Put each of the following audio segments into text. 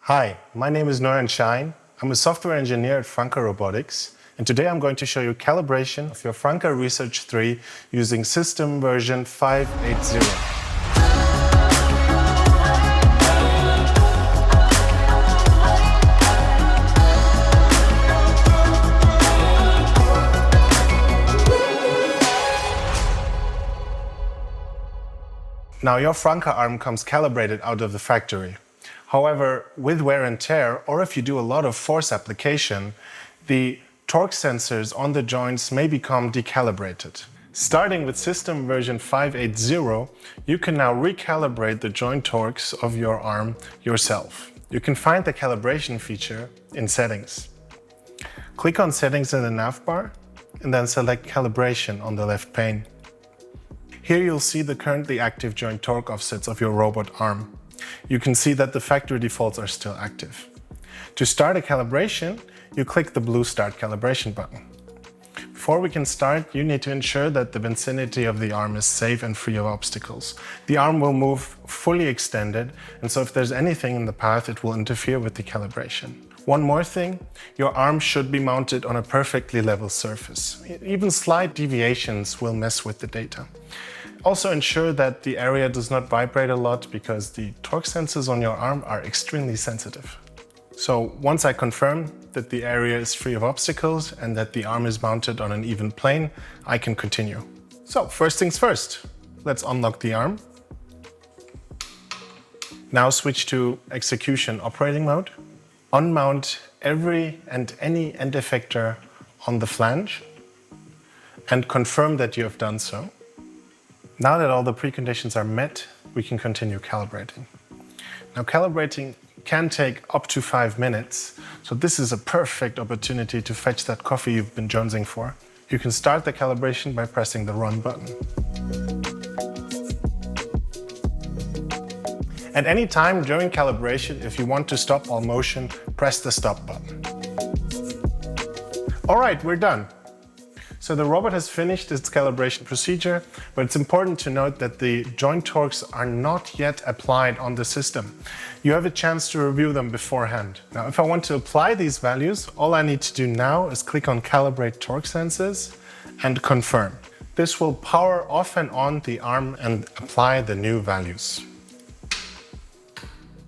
Hi, my name is Noyan Sahin. I'm a software engineer at Franka Robotics, and today I'm going to show you calibration of your Franka Research 3 using system version 5.8.0. Now, your Franka arm comes calibrated out of the factory. However, with wear and tear, or if you do a lot of force application, the torque sensors on the joints may become decalibrated. Starting with system version 5.8.0, you can now recalibrate the joint torques of your arm yourself. You can find the calibration feature in Settings. Click on Settings in the navbar and then select Calibration on the left pane. Here you'll see the currently active joint torque offsets of your robot arm. You can see that the factory defaults are still active. To start a calibration, you click the blue Start Calibration button. Before we can start, you need to ensure that the vicinity of the arm is safe and free of obstacles. The arm will move fully extended, and so if there's anything in the path, it will interfere with the calibration. One more thing, your arm should be mounted on a perfectly level surface. Even slight deviations will mess with the data. Also ensure that the area does not vibrate a lot because the torque sensors on your arm are extremely sensitive. So once I confirm that the area is free of obstacles and that the arm is mounted on an even plane, I can continue. So first things first, let's unlock the arm. Now switch to execution operating mode. Unmount every and any end effector on the flange and confirm that you have done so. Now that all the preconditions are met, we can continue calibrating. Now, calibrating can take up to 5 minutes, so this is a perfect opportunity to fetch that coffee you've been jonesing for. You can start the calibration by pressing the Run button. At any time during calibration, if you want to stop all motion, press the Stop button. All right, we're done. So the robot has finished its calibration procedure, but it's important to note that the joint torques are not yet applied on the system. You have a chance to review them beforehand. Now, if I want to apply these values, all I need to do now is click on Calibrate Torque Sensors and confirm. This will power off and on the arm and apply the new values.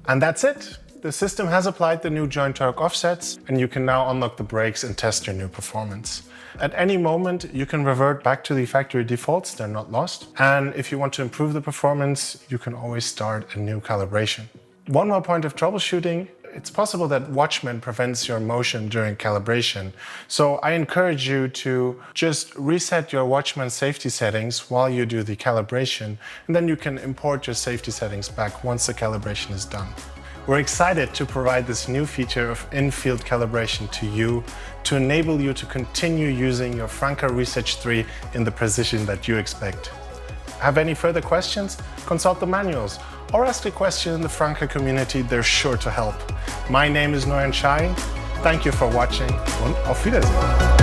And that's it. The system has applied the new joint torque offsets, and you can now unlock the brakes and test your new performance. At any moment, you can revert back to the factory defaults, they're not lost. And if you want to improve the performance, you can always start a new calibration. One more point of troubleshooting, it's possible that Watchman prevents your motion during calibration. So I encourage you to just reset your Watchman safety settings while you do the calibration, and then you can import your safety settings back once the calibration is done. We're excited to provide this new feature of in-field calibration to you to enable you to continue using your Franka Research 3 in the precision that you expect. Have any further questions? Consult the manuals or ask a question in the Franka community, they're sure to help. My name is Noyan Sahin. Thank you for watching und auf Wiedersehen.